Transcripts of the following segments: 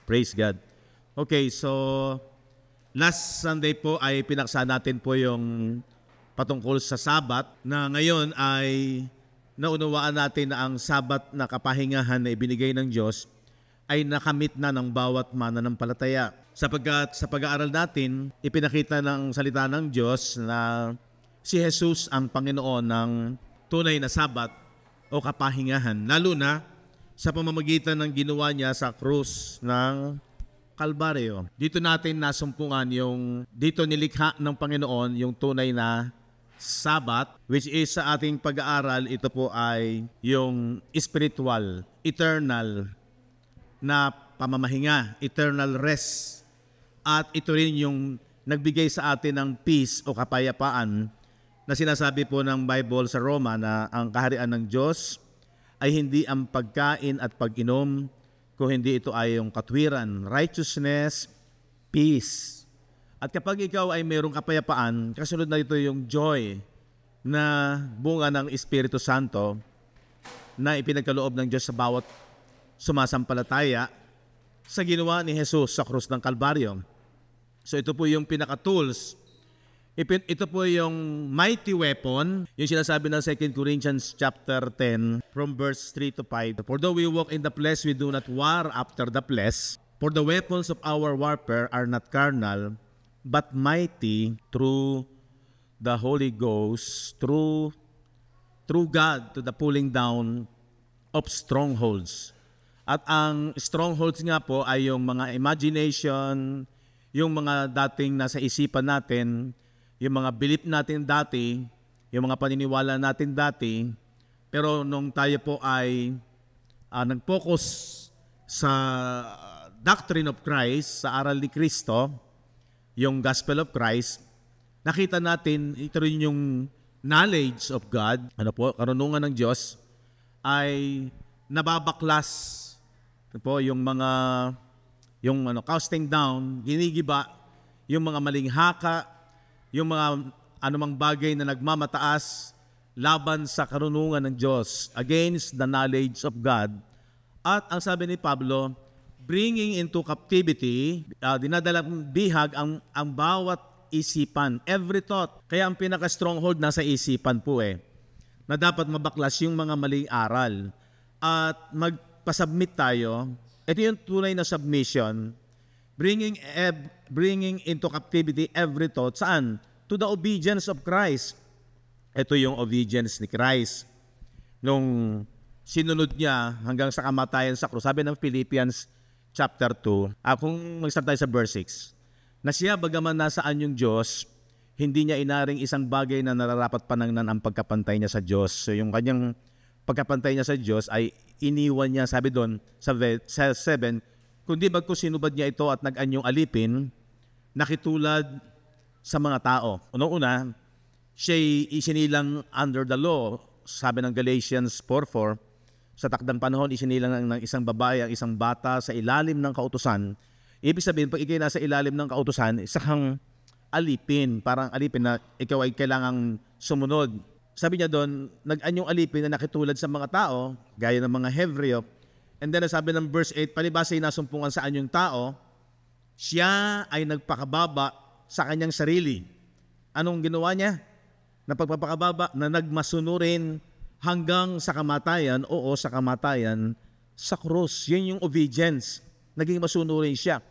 Praise God. Okay, so last Sunday po ay pinaksa natin po yung patungkol sa Sabat na ngayon ay naunawaan natin na ang Sabat na kapahingahan na ibinigay ng Diyos ay nakamit na ng bawat mananampalataya. Sapagkat sa pag-aaral natin, ipinakita ng salita ng Diyos na si Jesus ang Panginoon ng tunay na Sabat o kapahingahan, lalo na sa pamamagitan ng ginawa niya sa krus ng Kalbaryo. Dito natin nasumpungan dito nilikha ng Panginoon yung tunay na Sabat, which is sa ating pag-aaral, ito po ay yung spiritual, eternal na pamamahinga, eternal rest. At ito rin yung nagbigay sa atin ng peace o kapayapaan na sinasabi po ng Bible sa Roma na ang kaharian ng Diyos ay hindi ang pagkain at pag-inom, kung hindi ito ay yung katwiran, righteousness, peace. At kapag ikaw ay mayroong kapayapaan, kasunod na ito yung joy na bunga ng Espiritu Santo na ipinagkaloob ng Diyos sa bawat sumasampalataya sa ginawa ni Jesus sa krus ng Kalbaryo. So ito po yung pinaka-tools. Ito po yung mighty weapon, yung sinasabi ng 2 Corinthians chapter 10 from verse 3 to 5. For though we walk in the flesh, we do not war after the flesh. For the weapons of our warfare are not carnal, but mighty through the Holy Ghost, through God to the pulling down of strongholds. At ang strongholds nga po ay yung mga imagination, yung mga dating nasa isipan natin, yung mga belief natin dati, yung mga paniniwala natin dati, pero nung tayo po ay nag-focus sa doctrine of Christ, sa aral ni Kristo, yung gospel of Christ, nakita natin ito rin yung knowledge of God, karunungan ng Diyos, ay nababaklas po yung mga casting down, ginigiba yung mga maling haka, yung mga anumang bagay na nagmamataas laban sa karunungan ng Diyos, against the knowledge of God. At ang sabi ni Pablo, bringing into captivity, dinadalang bihag ang bawat isipan, every thought. Kaya ang pinaka-stronghold nasa isipan po na dapat mabaklas yung mga maling aral. At magpasubmit tayo. Ito yung tunay na submission, bringing into captivity every thought. Saan? To the obedience of Christ. Ito yung obedience ni Christ. Nung sinunod niya hanggang sa kamatayan sa krus, sabi ng Philippians chapter 2, kung mag-start tayo sa verse 6, na siya bagaman nasaan yung Diyos, hindi niya inaring isang bagay na nararapat panangnan ang pagkapantay niya sa Diyos. So yung kanyang pagkapantay niya sa Diyos ay iniwan niya, sabi doon sa 7, kundi magkusinubad niya ito at nag-anyong alipin, nakitulad sa mga tao. Unang-una, siya'y isinilang under the law. Sabi ng Galatians 4:4, sa takdang panahon, isinilang ng isang babae ang isang bata sa ilalim ng kautusan. Ibig sabihin, pag ikaw nasa ilalim ng kautusan, isa kang alipin, parang alipin na ikaw ay kailangang sumunod. Sabi niya doon, nag-anyong alipin na nakitulad sa mga tao, gaya ng mga Hebreo. And then sabi ng verse 8, palibasa ay nasumpungan sa anyong tao, siya ay nagpakababa sa kanyang sarili. Anong ginawa niya? Na pagpapakababa na nagmasunurin hanggang sa kamatayan, sa kamatayan sa krus. Yun yung obedience. Naging masunurin siya.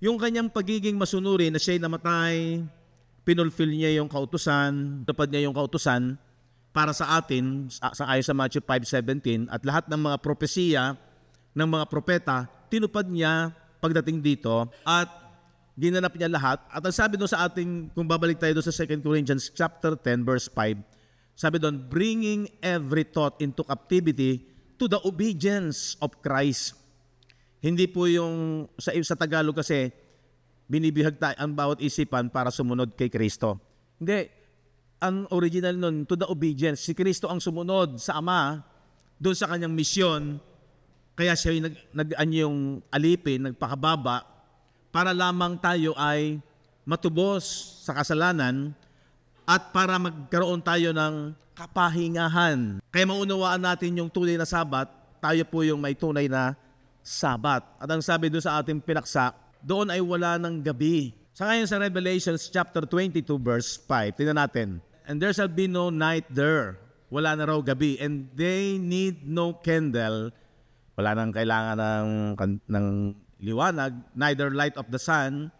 Yung kanyang pagiging masunurin na siya'y namatay, pinulfill niya yung kautusan, tapad niya yung kautusan para sa atin, ayon sa Matthew 5:17, at lahat ng mga propesiya ng mga propeta, tinupad niya pagdating dito at ginanap niya lahat. At ang sabi doon sa ating, kung babalik tayo doon sa 2 Corinthians chapter 10 verse 5, sabi doon, bringing every thought into captivity to the obedience of Christ. Hindi po yung, sa Tagalog kasi, binibihag tayo ang bawat isipan para sumunod kay Kristo. Hindi. Ang original nun, to the obedience. Si Kristo ang sumunod sa Ama doon sa kanyang misyon, kaya siya yung alipin, nagpakababa, para lamang tayo ay matubos sa kasalanan at para magkaroon tayo ng kapahingahan. Kaya maunawaan natin yung tunay na Sabat, tayo po yung may tunay na Sabat. At ang sabi doon sa ating pinaksa, doon ay wala ng gabi. Sa ngayon sa Revelations chapter 22 verse 5, tingnan natin. And there shall be no night there. Wala na raw gabi. And they need no candle. Wala nang kailangan ng liwanag, neither light of the sun.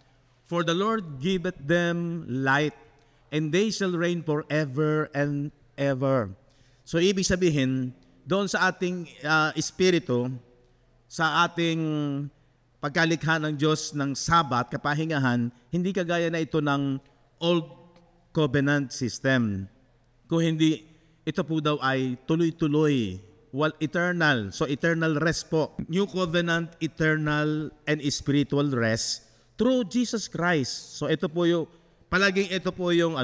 For the Lord giveth them light, and they shall reign forever and ever. So ibig sabihin, doon sa ating espiritu, sa ating pagkalikha ng Diyos ng Sabat, kapahingahan, hindi kagaya na ito ng Old Covenant system. Kung hindi, ito po daw ay tuloy-tuloy, eternal. So eternal rest po. New Covenant, eternal and spiritual rest through Jesus Christ. So ito po yung, palaging ito po yung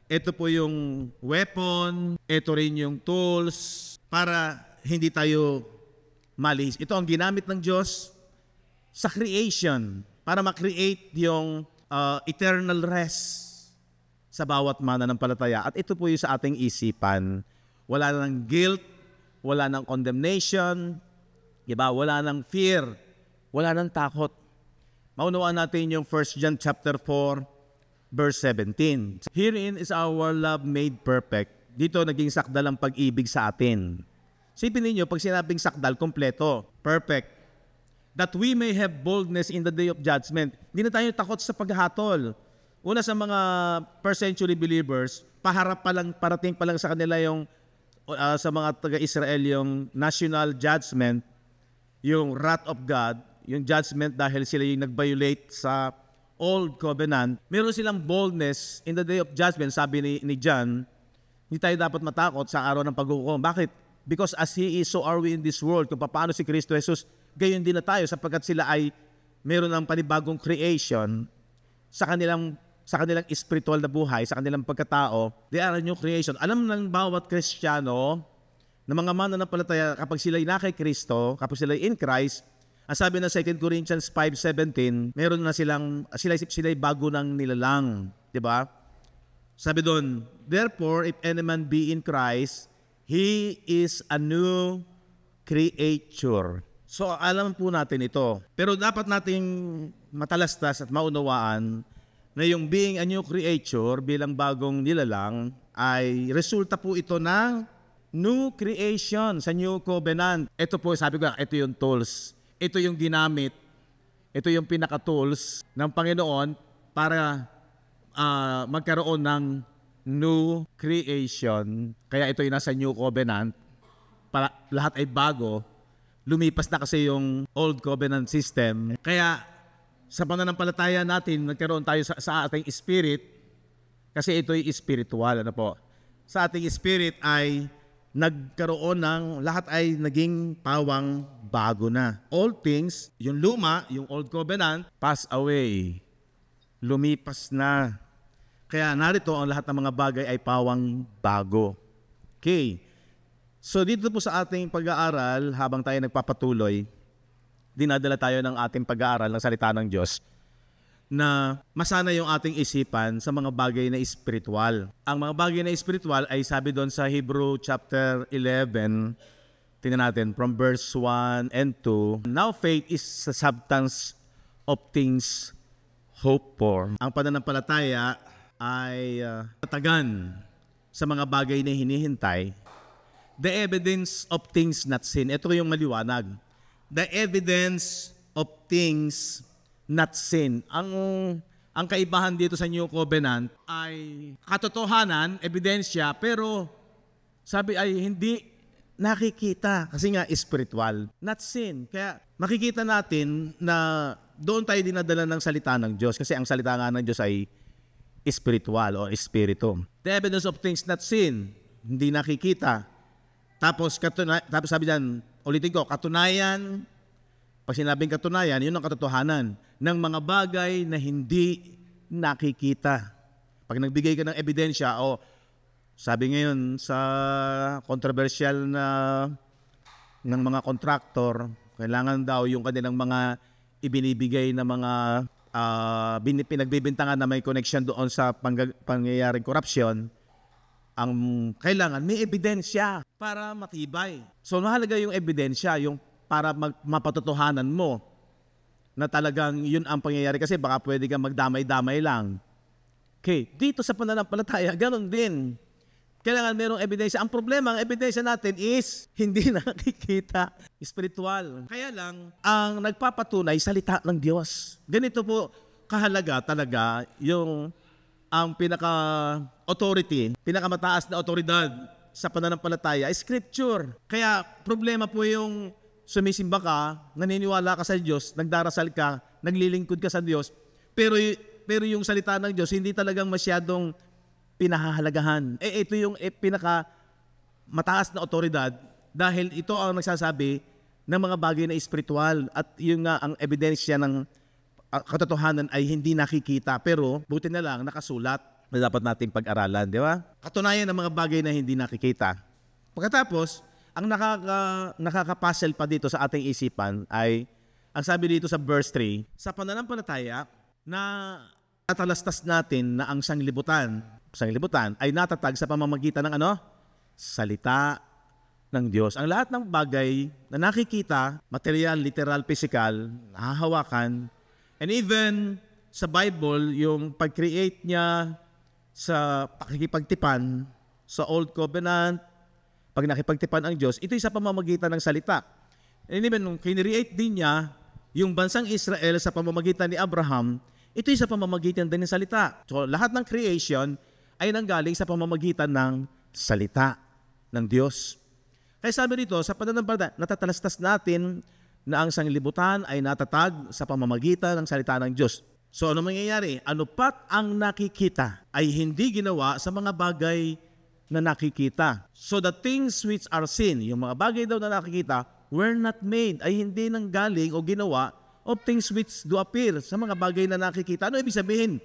ito po yung weapon, ito rin yung tools para hindi tayo malihis. Ito ang ginamit ng Diyos sa creation para ma-create yung eternal rest sa bawat mananampalataya. At ito po yung sa ating isipan. Wala nang guilt, wala nang condemnation, diba? Wala nang fear, wala nang takot. Maunawaan natin yung 1 John chapter 4, verse 17. Herein is our love made perfect. Dito naging sakdal ang pag-ibig sa atin. Sipin ninyo, pag sinabing sakdal, kompleto, perfect. That we may have boldness in the day of judgment. Hindi na tayo takot sa paghahatol. Una sa mga first century believers, parating pa lang sa kanila yung sa mga taga-Israel yung national judgment, yung wrath of God, yung judgment dahil sila yung nag-violate sa Old Covenant. Meron silang boldness in the day of judgment, sabi ni John, hindi tayo dapat matakot sa araw ng paghukom. Bakit? Because as He is, so are we in this world. Kung paano si Kristo Jesus, gayon din na tayo sapagkat sila ay meron ng panibagong creation sa kanilang spiritual na buhay, sa kanilang pagkatao. They are a new creation. Alam ng bawat Kristiyano na mga mananampalataya kapag sila ay na kay Kristo, kapag sila ay in Christ, ang sabi ng 2 Corinthians 5:17, meron na sila ay bago ng nilalang, 'di ba? Sabi doon, therefore if any man be in Christ, he is a new creature. So alam po natin ito. Pero dapat nating matalastas at maunawaan na yung being a new creature bilang bagong nilalang ay resulta po ito ng new creation sa new covenant. Ito po, sabi ko, ito yung tools. Ito yung ginamit. Ito yung pinaka-tools ng Panginoon para magkaroon ng new creation. Kaya ito yung nasa new covenant. Para lahat ay bago. Lumipas na kasi yung old covenant system. Kaya sa pananampalataya natin, nagkaroon tayo sa ating spirit, kasi ito ay spiritual. Sa ating spirit ay nagkaroon ng, lahat ay naging pawang bago na. All things, yung luma, yung old covenant, pass away. Lumipas na. Kaya narito ang lahat ng mga bagay ay pawang bago. Okay. So dito po sa ating pag-aaral, habang tayo nagpapatuloy, dinadala tayo ng ating pag-aaral ng salita ng Diyos na masana yung ating isipan sa mga bagay na espiritual. Ang mga bagay na espiritual ay sabi doon sa Hebrew chapter 11, tingnan natin from verse 1 and 2. Now faith is the substance of things hoped for. Ang pananampalataya ay tatagan sa mga bagay na hinihintay. The evidence of things not seen. Ito yung maliwanag. The evidence of things not seen. Ang kaibahan dito sa New Covenant ay katotohanan, ebidensya, pero sabi ay hindi nakikita kasi nga spiritual. Not seen. Kaya makikita natin na doon tayo dinadala ng salita ng Diyos kasi ang salita nga ng Diyos ay spiritual o espiritu. The evidence of things not seen. Hindi nakikita. Tapos sabi diyan, ulitin ko, katunayan, pag sinabing katunayan, yun ang katotohanan ng mga bagay na hindi nakikita. Pag nagbigay ka ng ebidensya, sabi ngayon sa controversial na ng mga kontraktor, kailangan daw yung kanilang mga ibinibigay na mga pinagbibintangan na may connection doon sa pangyayaring korupsyon, ang kailangan may ebidensya para matibay. So mahalaga yung ebidensya, yung para mapatotohanan mo na talagang yun ang pangyayari, kasi baka pwede kang magdamay-damay lang. Okay, dito sa pananampalataya, ganun din. Kailangan merong ebidensya. Ang problema, ang ebidensya natin is hindi nakikita, spiritual. Kaya lang, ang nagpapatunay, salita ng Diyos. Ganito po kahalaga talaga yung ang pinaka-authority, pinakamataas na otoridad sa pananampalataya, Scripture. Kaya problema po yung sumisimba ka, naniniwala ka sa Diyos, nagdarasal ka, naglilingkod ka sa Diyos, pero yung salita ng Diyos hindi talagang masyadong pinahahalagahan. Ito yung pinaka mataas na otoridad dahil ito ang nagsasabi ng mga bagay na espiritual at yung nga ang ebidensya ng katotohanan ay hindi nakikita pero buti na lang nakasulat na dapat nating pag-aralan, di ba? Katunayan ng mga bagay na hindi nakikita. Pagkatapos, ang nakakapuzzle pa dito sa ating isipan ay ang sabi dito sa verse 3, sa pananampalataya na atalastas natin na ang sanglibutan ay natatag sa pamamagitan ng salita ng Diyos. Ang lahat ng bagay na nakikita, material, literal, physical, nahahawakan, and even sa Bible, yung pag-create niya sa pakikipagtipan, sa Old Covenant, pag nakipagtipan ang Diyos, ito'y sa pamamagitan ng salita. And even nung kinreate din niya yung bansang Israel sa pamamagitan ni Abraham, ito'y sa pamamagitan din ng salita. So lahat ng creation ay nanggaling sa pamamagitan ng salita ng Diyos. Kaya sabi dito, sa pananampalataya, natatalastas natin na ang sanglibutan ay natatag sa pamamagitan ng salita ng Diyos. So ano mangyayari? Ano pat ang nakikita ay hindi ginawa sa mga bagay na nakikita. So the things which are seen, yung mga bagay daw na nakikita, were not made, ay hindi nanggaling o ginawa of things which do appear, sa mga bagay na nakikita. Ano ibig sabihin?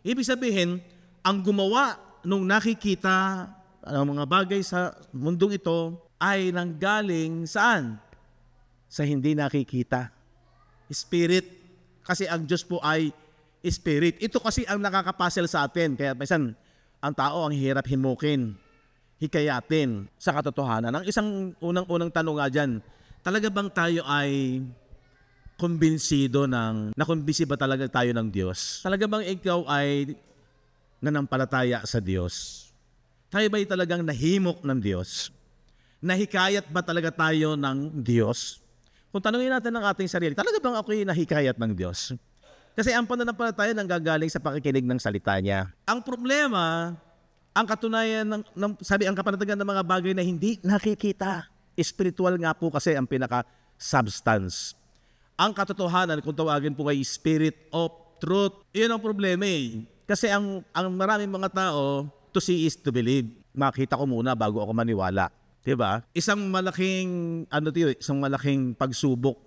Ibig sabihin, ang gumawa nung nakikita ang mga bagay sa mundong ito ay nanggaling saan? Sa hindi nakikita. Spirit. Kasi ang Diyos po ay Spirit. Ito kasi ang nakakapuzzle sa atin. Kaya minsan, ang tao ang hirap himukin, hikayatin sa katotohanan. Ang isang unang tanong nga dyan, talaga bang tayo ay nakumbinsi ba talaga tayo ng Diyos? Talaga bang ikaw ay nanampalataya sa Diyos? Tayo ba'y talagang nahimok ng Diyos? Nahikayat ba talaga tayo ng Diyos? Kung tanungin natin ng ating sarili, talaga bang ako'y nahikayat ng Diyos? Kasi ang pananampalataya nanggagaling sa pakikinig ng salita niya. Ang problema, ang katunayan ang kapanatagan ng mga bagay na hindi nakikita. Spiritual nga po kasi ang pinaka-substance. Ang katotohanan, kung tawagin po ay Spirit of Truth, yun ang problema eh. Kasi ang maraming mga tao, to see is to believe. Makita ko muna bago ako maniwala. Diba? Isang malaking pagsubok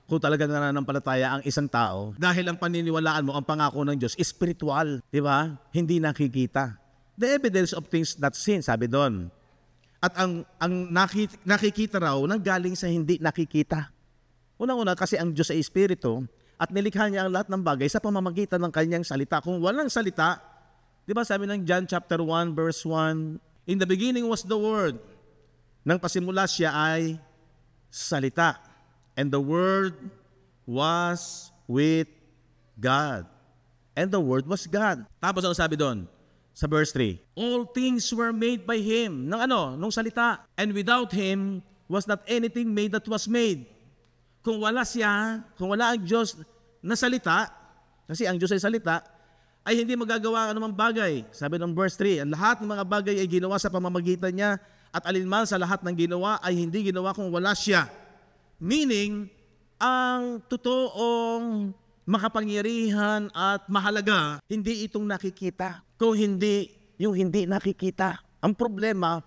kung talagang nananampalataya ang isang tao dahil ang paniniwalaan mo, ang pangako ng Diyos, spiritual. Diba? Hindi nakikita. The evidence of things not seen, sabi doon. At ang nakikita raw nanggaling sa hindi nakikita. Unang-una kasi ang Diyos ay Espiritu at nilikha niya ang lahat ng bagay sa pamamagitan ng kanyang salita. Kung walang salita, di ba sabi ng John chapter 1 verse 1, in the beginning was the Word. Nang pasimula siya ay salita. And the Word was with God. And the Word was God. Tapos ano sabi doon? Sa verse 3, all things were made by Him. Nung salita. And without Him was not anything made that was made. Kung wala siya, kung wala ang Diyos na salita, kasi ang Diyos ay salita, ay hindi magagawa ang anumang bagay. Sabi ng verse 3, ang lahat ng mga bagay ay ginawa sa pamamagitan niya at alinman sa lahat ng ginawa ay hindi ginawa kung wala siya. Meaning, ang totoong makapangyarihan at mahalaga, hindi itong nakikita. Kung hindi, yung hindi nakikita. Ang problema,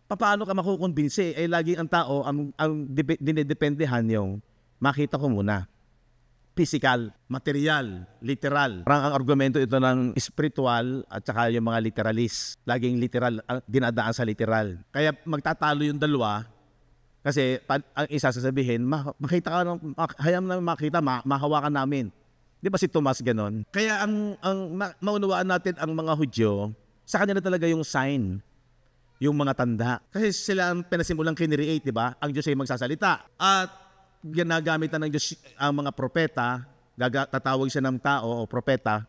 paano ka makukumbinsi? Laging ang tao, ang dinidependehan yung makita ko muna. Physical, material, literal. Parang ang argumento ito ng spiritual at saka yung mga literalist. Laging literal, dinadaan sa literal. Kaya magtatalo yung dalawa Kasi ang isa sasabihin, makita ka, hayaan namin makita, mahawakan namin. Di ba si Tomas ganon? Kaya maunawaan natin ang mga Hudyo, sa kanila talaga yung sign, yung mga tanda. Kasi sila ang pinasimulang kinreate, di ba? Ang Diyos ay magsasalita. At ginagamit ng Diyos ang mga propeta, tatawag siya ng tao o propeta,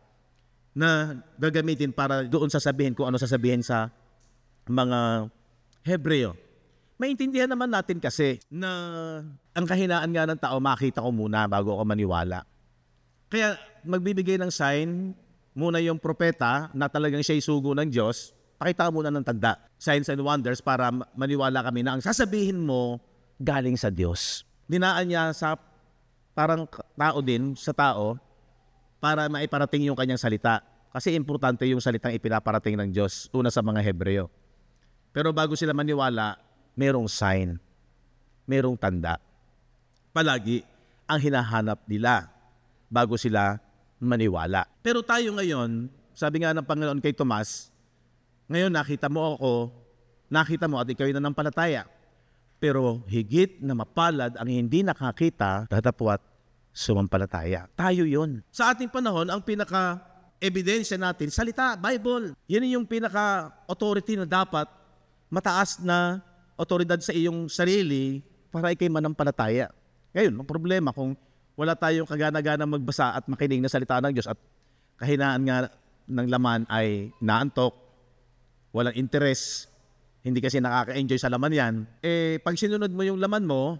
na gagamitin para doon sasabihin kung ano sasabihin sa mga Hebreo. Maintindihan naman natin kasi na ang kahinaan nga ng tao, makita ko muna bago ako maniwala. Kaya magbibigay ng sign muna yung propeta na talagang siya'y sugo ng Diyos, pakita muna ng tanda, signs and wonders, para maniwala kami na ang sasabihin mo galing sa Diyos. Dinaan niya sa parang tao din, sa tao, para maiparating yung kanyang salita. Kasi importante yung salitang ipinaparating ng Diyos, una sa mga Hebreo. Pero bago sila maniwala, merong sign, merong tanda. Palagi ang hinahanap nila bago sila maniwala. Pero tayo ngayon, sabi nga ng Panginoon kay Tomas, ngayon nakita mo ako, nakita mo at ikaw ay nanampalataya. Pero higit na mapalad ang hindi nakakita, datapwat sumampalataya. Tayo yun. Sa ating panahon, ang pinaka-ebidensya natin, salita, Bible. Yan yung pinaka-authority na dapat, mataas na otoridad sa iyong sarili para ikay manampalataya. Ngayon, ang problema kung wala tayong kagana-gana magbasa at makinig na salita ng Diyos at kahinaan nga ng laman ay naantok, walang interes, hindi kasi nakaka-enjoy sa laman yan, pag sinunod mo yung laman mo,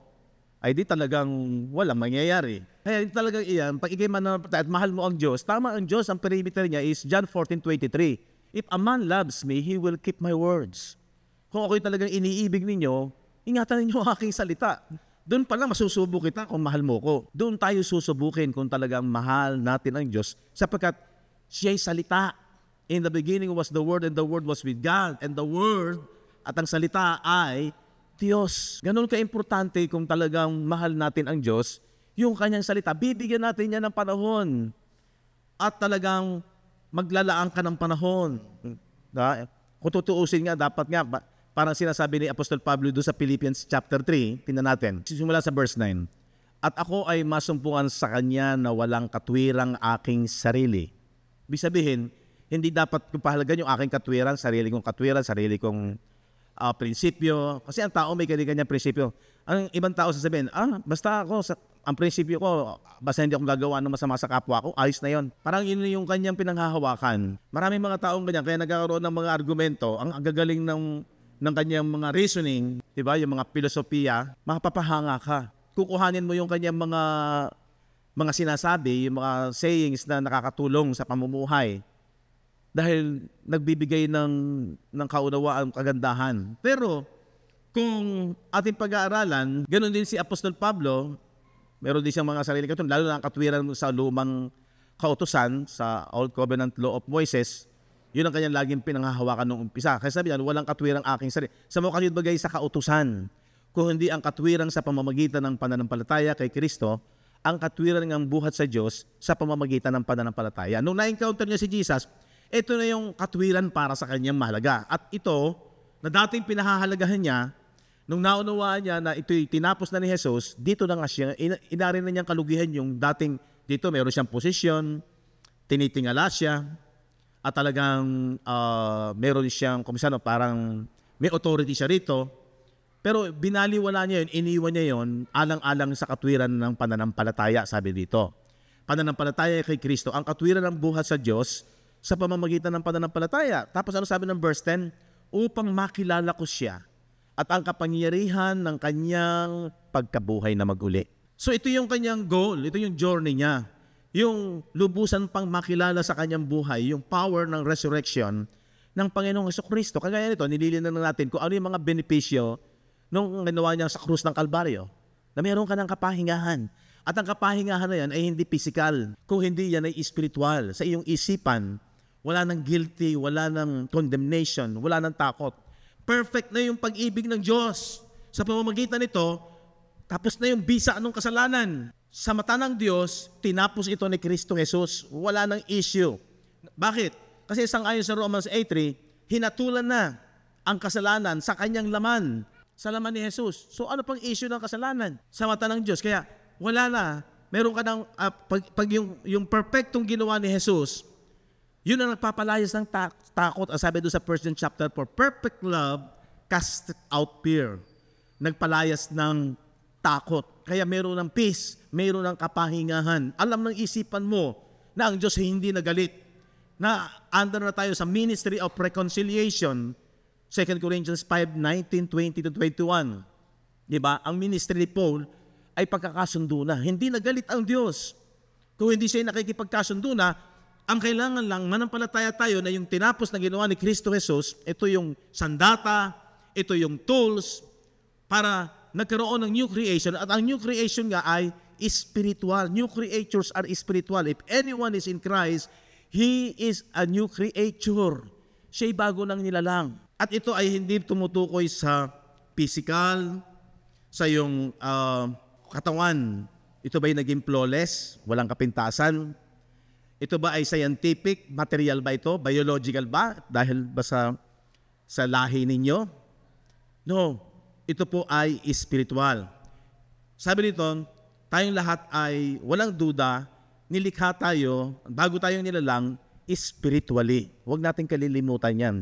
ay di talagang walang mangyayari. Kaya talagang iyan, pag ikay manampalataya at mahal mo ang Diyos, tama ang Diyos, ang perimeter niya is John 14:23. If a man loves me, he will keep my words. Kung ako'y talagang iniibig ninyo, ingatan ninyo ang aking salita. Doon pala masusubok kita kung mahal mo ko. Doon tayo susubukin kung talagang mahal natin ang Diyos sapagkat siya'y salita. In the beginning was the Word and the Word was with God and the Word at ang salita ay Diyos. Ganun ka-importante kung talagang mahal natin ang Diyos, yung kanyang salita, bibigyan natin niya ng panahon at talagang maglalaan ka ng panahon. Kung tutuusin nga, dapat nga, parang sinasabi ni Apostol Pablo doon sa Philippians chapter 3, tingnan natin, simula sa verse 9. At ako ay masumpungan sa Kanya na walang katwirang aking sarili. Ibig sabihin, hindi dapat pahalagan yung aking katwiran, sarili kong prinsipyo. Kasi ang tao may kanya-kanyang prinsipyo. Ang ibang tao sasabihin, basta ako, ang prinsipyo ko, basta hindi ako gagawa ng masama sa kapwa ko, ayos na yon. Parang yun yung kanyang pinanghahawakan. Maraming mga taong ganyan, kaya nagkakaroon ng mga argumento, ang gagaling ng kanyang mga reasoning, diba, yung mga filosofiya, mapapahanga ka. Kukuhanin mo yung kanyang mga sinasabi, yung mga sayings na nakakatulong sa pamumuhay dahil nagbibigay ng kaunawaan, kagandahan. Pero kung ating pag-aaralan, ganoon din si Apostol Pablo, meron din siyang mga sarili katulad, lalo na ang katwiran sa lumang kautusan, sa Old Covenant Law of Moses. Yun ang kanyang laging pinanghahawakan nung umpisa. Kaya sabi niya, walang katwirang aking sarili. Sa mga kanyang bagay sa kautusan, kung hindi ang katwirang sa pamamagitan ng pananampalataya kay Kristo, ang katwiran ng buhat sa Diyos sa pamamagitan ng pananampalataya. Nung na-encounter niya si Jesus, ito na yung katwiran para sa kanyang mahalaga. At ito, na dating pinahahalagahan niya, nung naunawaan niya na ito'y tinapos na ni Jesus, dito na nga siya, inarin na niyang kalugihan yung dating, dito meron siyang posisyon, tinitingala siya, at talagang meron siyang, kumisano, parang may authority siya rito. Pero binaliwala niya yun, iniwan niya yun, alang-alang sa katwiran ng pananampalataya, sabi dito. Pananampalataya kay Kristo, ang katwiran ng buhat sa Diyos sa pamamagitan ng pananampalataya. Tapos ano sabi ng verse 10? Upang makilala ko siya at ang kapangyarihan ng kanyang pagkabuhay na maguli. So ito yung kanyang goal, ito yung journey niya. Yung lubusan pang makilala sa kanyang buhay, yung power ng resurrection ng Panginoong Jesucristo. Kagaya nito, nililinan natin kung ano yung mga benepisyo nung ginawa niya sa krus ng Kalbaryo, na meron ka ng kapahingahan. At ang kapahingahan na yan ay hindi physical, kung hindi yan ay spiritual. Sa iyong isipan, wala nang guilty, wala nang condemnation, wala nang takot. Perfect na yung pag-ibig ng Diyos. Sa pamamagitan nito, tapos na yung bisa ng kasalanan. Sa mata ng Diyos, tinapos ito ni Kristo Jesus. Wala nang issue. Bakit? Kasi ayon sa Romans 8:3, hinatulan na ang kasalanan sa kanyang laman. sa laman ni Jesus. So ano pang issue ng kasalanan sa mata ng Diyos? Kaya wala na. Meron ka ng, pag yung perfectong ginawa ni Jesus, yun ang nagpapalayas ng takot. Ang sabi doon sa 1 John chapter 4, perfect love cast out fear. Nagpalayas ng takot. Kaya meron ng peace, meron ng kapahingahan. Alam ng isipan mo na ang Diyos hindi nagalit. Na under na tayo sa ministry of reconciliation. 2 Corinthians 5, 19, 20 to 21. Diba? Ang ministry ni Paul ay pagkakasundo na. Hindi nagalit ang Diyos. Kung hindi siya nakikipagkasundo na, ang kailangan lang, manampalataya tayo na yung tinapos na ginawa ni Kristo Jesus, ito yung sandata, ito yung tools, para nagkaroon ng new creation. At ang new creation nga ay spiritual. New creatures are spiritual. If anyone is in Christ, he is a new creature. Siya'y bago ng nilalang. At ito ay hindi tumutukoy sa physical, sa iyong katawan. Ito ba ay naging flawless, walang kapintasan? Ito ba ay scientific, material ba ito? Biological ba? Dahil ba sa lahi ninyo? No, ito po ay spiritual. Sabi nito, tayong lahat ay walang duda, nilikha tayo, bago tayong nilalang, spiritually. Huwag natin kalilimutan yan.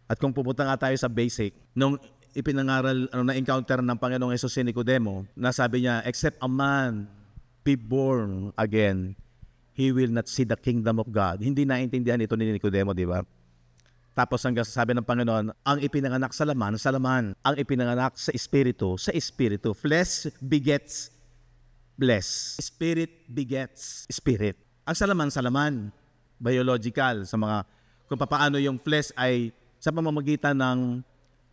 At kung pupunta nga tayo sa basic, nung ipinangaral, na-encounter ng Panginoong Hesus si Nicodemo, nasabi niya, except a man be born again, he will not see the kingdom of God. Hindi naintindihan ito ni Nicodemo, di ba? Tapos hanggang sabi ng Panginoon, ang ipinanganak sa laman, sa laman. Ang ipinanganak sa espiritu, sa espiritu. Flesh begets flesh. Spirit begets spirit. Ang sa laman. Biological. Sa mga, kung paano yung flesh ay sa pamamagitan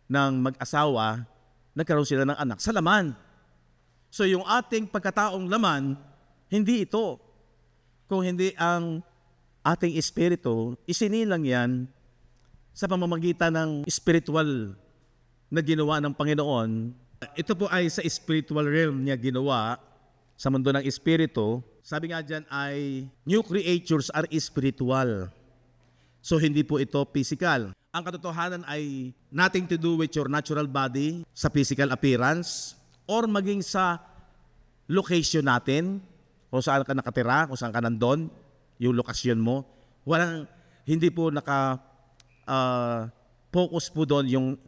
ng mag-asawa, nagkaroon sila ng anak sa laman. So yung ating pagkataong laman, hindi ito. Kung hindi ang ating espiritu, isinilang yan sa pamamagitan ng spiritual na ginawa ng Panginoon. Ito po ay sa spiritual realm niya ginawa sa mundo ng espiritu. Sabi nga dyan ay new creatures are spiritual. So hindi po ito physical. Ang katotohanan ay nothing to do with your natural body, sa physical appearance, or maging sa location natin, kung saan ka nakatira, kung saan ka nandun, yung lokasyon mo. Hindi po focus po doon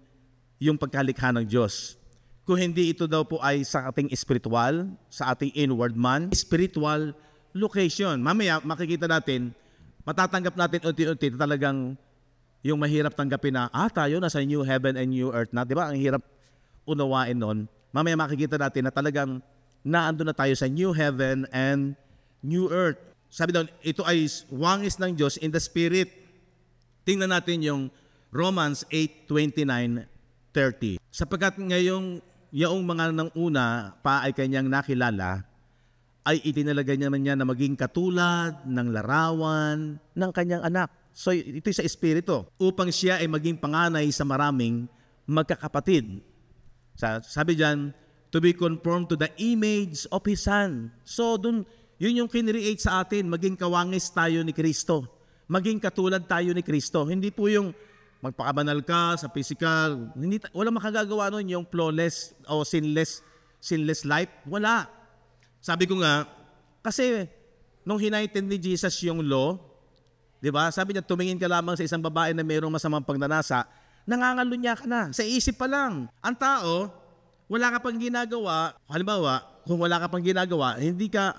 yung pagkalikha ng Diyos. Kung hindi ito daw po ay sa ating spiritual, sa ating inward man, spiritual location. Mamaya makikita natin, matatanggap natin unti-unti talagang yung mahirap tanggapin na, tayo nasa new heaven and new earth na. Di ba? Ang hirap unawain nun. Mamaya makikita natin na talagang naando na tayo sa new heaven and new earth. Sabi doon, ito ay wangis ng Diyos in the spirit. Tingnan natin yung Romans 8:29-30. Sapagkat ngayong mga nang una pa ay kanyang nakilala, ay itinalaga niya na maging katulad ng larawan ng kanyang anak. So ito sa espiritu, upang siya ay maging panganay sa maraming magkakapatid. Sabi diyan, to be conformed to the image of His Son. So yun yung kinreate sa atin, maging kawangis tayo ni Kristo. Maging katulad tayo ni Kristo. Hindi po yung magpakabanal ka sa physical. Walang makagagawa nun yung flawless o sinless life. Wala. Sabi ko nga, kasi nung hinaitin ni Jesus yung law, di ba? Sabi niya, tumingin ka lamang sa isang babae na mayroong masamang pagnanasa, nangangalunya ka na. Sa isip pa lang. Ang tao, wala ka pang ginagawa. Halimbawa, kung wala ka pang ginagawa, hindi ka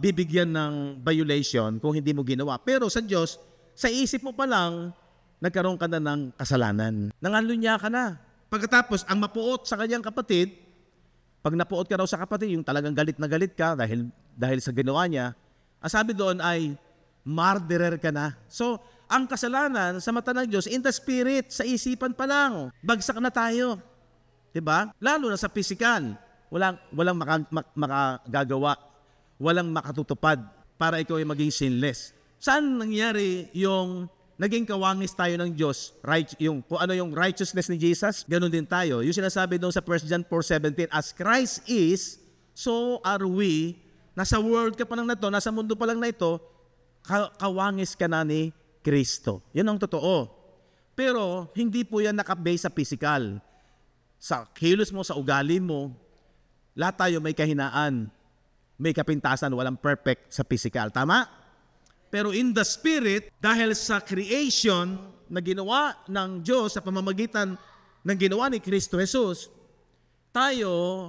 bibigyan ng violation kung hindi mo ginawa. Pero sa Diyos, sa isip mo pa lang, nagkaroon ka na ng kasalanan. Nangalunya ka na. Pagkatapos, ang mapuot sa kanyang kapatid, pag napuot ka raw sa kapatid, yung talagang galit na galit ka dahil sa ginawa niya, ang sabi doon ay, murderer ka na. So, ang kasalanan sa mata ng Diyos, in the spirit, sa isipan pa lang, bagsak na tayo. Diba? Lalo na sa physical. Walang makagagawa, walang makatutupad para ikaw ay maging sinless. Saan nangyari yung naging kawangis tayo ng Diyos? Kung ano yung righteousness ni Jesus, ganun din tayo. Yung sinasabi doon sa 1 John 4:17, as Christ is, so are we. Nasa world ka pa lang na to, nasa mundo pa lang na ito, kawangis ka na ni Kristo. Yun ang totoo. Pero hindi po yan nakabase sa physical. Sa kilos mo, sa ugali mo, lahat tayo may kahinaan, may kapintasan, walang perfect sa physical. Tama? Pero in the spirit, dahil sa creation na ginawa ng Diyos sa pamamagitan ng ginawa ni Kristo Jesus, tayo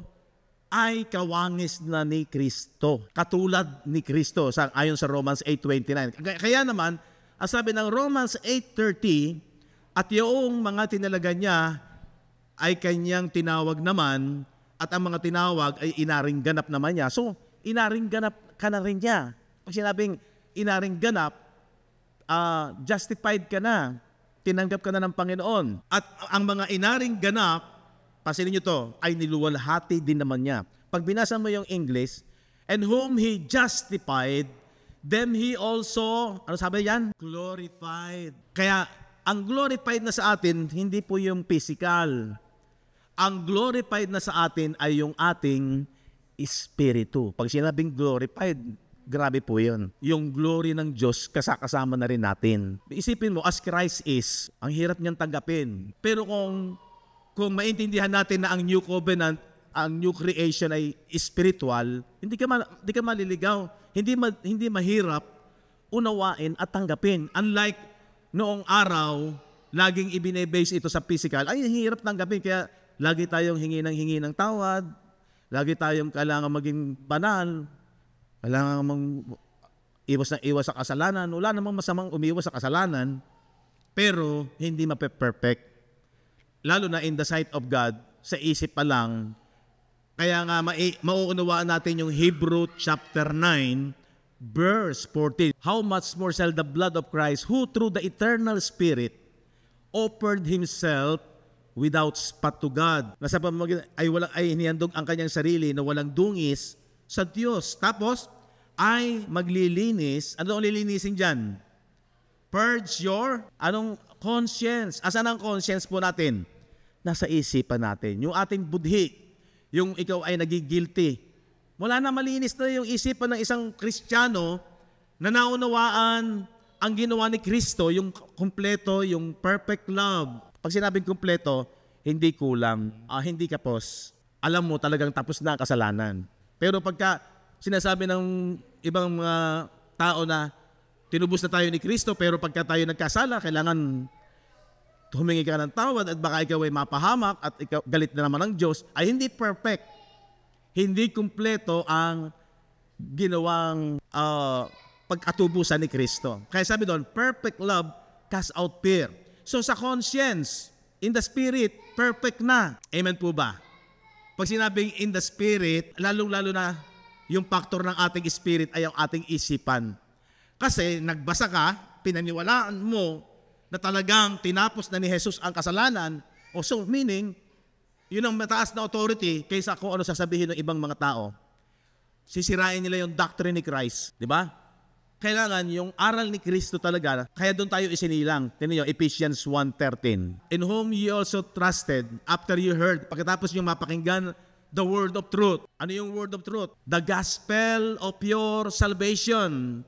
ay kawangis na ni Kristo. Katulad ni Kristo, ayon sa Romans 8:29. Kaya naman, ang sabi ng Romans 8:30, at yung mga tinalaga niya ay kanyang tinawag naman, at ang mga tinawag ay inaring ganap naman niya. So, inaring ganap ka na rin niya. Pag sinabing inaring ganap, justified ka na. Tinanggap ka na ng Panginoon. At ang mga inaring ganap, pansinin niyo to, ay niluwalhati din naman niya. Pag binasa mo yung English, and whom He justified, them He also, ano sabi yan? Glorified. Kaya, ang glorified na sa atin, hindi po yung physical. Ang glorified na sa atin ay yung ating espiritu. Pag sinabing glorified, grabe po yun. Yung glory ng Diyos, kasama na rin natin. Isipin mo, as Christ is, ang hirap niyang tanggapin. Pero kung maintindihan natin na ang new covenant, ang new creation ay spiritual, hindi ka maliligaw. Hindi mahirap unawain at tanggapin. Unlike noong araw, laging ibine-base ito sa physical, ay hirap tanggapin. Kaya lagi tayong hingi ng tawad, lagi tayong kailangan maging banal, kailangan iwas sa kasalanan. Wala namang masamang umiwas sa kasalanan, pero hindi mape-perfect. Lalo na in the sight of God, sa isip pa lang. Kaya nga mauunawaan natin yung Hebrew chapter 9, verse 14. How much more shall the blood of Christ, who through the eternal Spirit offered Himself without spot to God, na sa pamamagitan ay hinihandog ang kanyang sarili na walang dungis sa Diyos. Tapos ay maglilinis. Ano ang lilinisin dyan? Purge your conscience. Asan ang conscience po natin? Nasa isipan natin. Yung ating budhi, yung ikaw ay nagigilty. Wala na, malinis na yung isipan ng isang Kristiyano na naunawaan ang ginawa ni Kristo, yung kumpleto, yung perfect love. Pag sinabing kumpleto, hindi kulang, hindi kapos. Alam mo talagang tapos na ang kasalanan. Pero pagka sinasabi ng ibang mga tao na tinubos na tayo ni Kristo, pero pagka tayo nagkasala, kailangan humingi ka ng tawad at baka ikaw ay mapahamak at ikaw, galit na naman ng Diyos, ay hindi perfect. Hindi kumpleto ang ginawang pag-atubusan ni Kristo. Kaya sabi doon, perfect love casts out fear. So sa conscience, in the spirit, perfect na. Amen po ba? Pag sinabing in the spirit, lalong-lalo na yung factor ng ating spirit ay ang ating isipan. Kasi nagbasa ka, pinaniwalaan mo na talagang tinapos na ni Jesus ang kasalanan, so meaning, yun ang mataas na authority kaysa kung ano sasabihin ng ibang mga tao. Sisirain nila yung doctrine ni Christ. Di ba? Kailangan yung aral ni Kristo talaga. Kaya doon tayo isinilang. Tingnan nyo, Ephesians 1:13. In whom ye also trusted after you heard. Pagkatapos yung mapakinggan the word of truth. Ano yung word of truth? The gospel of your salvation.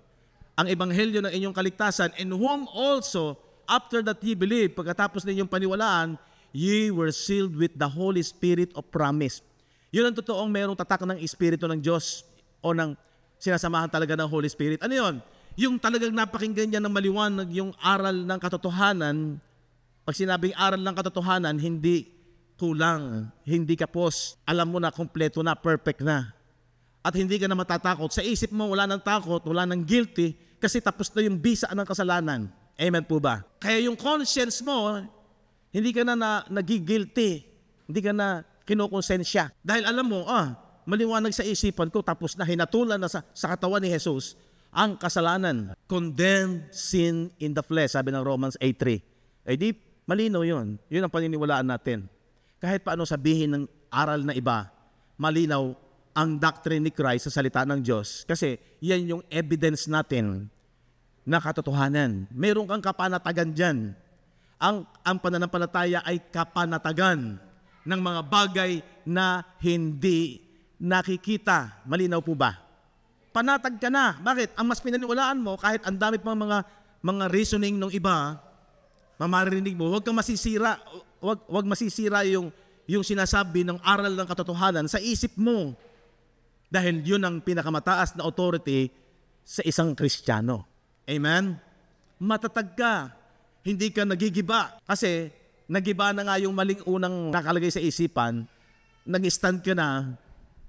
Ang ebanghelyo ng inyong kaligtasan. In whom also, after that ye believe, pagkatapos ninyong paniwalaan, ye were sealed with the Holy Spirit of promise. Yun ang totoong merong tatak ng Espiritu ng Diyos o ng sinasamahan talaga ng Holy Spirit. Ano yun? Yung talagang napakinggan niya ng maliwanag yung aral ng katotohanan. Pag sinabing aral ng katotohanan, hindi kulang, hindi kapos. Alam mo na, kompleto na, perfect na. At hindi ka na matatakot. Sa isip mo, wala nang takot, wala nang guilty, kasi tapos na yung bisa ng kasalanan. Amen po ba? Kaya yung conscience mo, hindi ka na nagigilty. Hindi ka na kinukonsensya. Dahil alam mo, maliwanag sa isipan ko, tapos na hinatulan na sa katawan ni Jesus ang kasalanan. Condemned sin in the flesh, sabi ng Romans 8:3. Eh di, malinaw yun. Yun ang paniniwalaan natin. Kahit paano sabihin ng aral na iba, malinaw ang doctrine ni Christ sa salita ng Diyos. Kasi yan yung evidence natin na katotohanan. Meron kang kapanatagan dyan. Ang pananampalataya ay kapanatagan ng mga bagay na hindi nakikita. Malinaw po ba? Panatag ka na. Bakit? Ang mas pinaniwalaan mo, kahit ang dami pang mga reasoning ng iba, mamarinig mo, huwag kang masisira, huwag masisira yung sinasabi ng aral ng katotohanan sa isip mo. Dahil yun ang pinakamataas na authority sa isang Kristiyano. Amen? Matatag ka. Hindi ka nagigiba. Kasi nagiba na nga yung maling unang nakalagay sa isipan, nag-stand ka na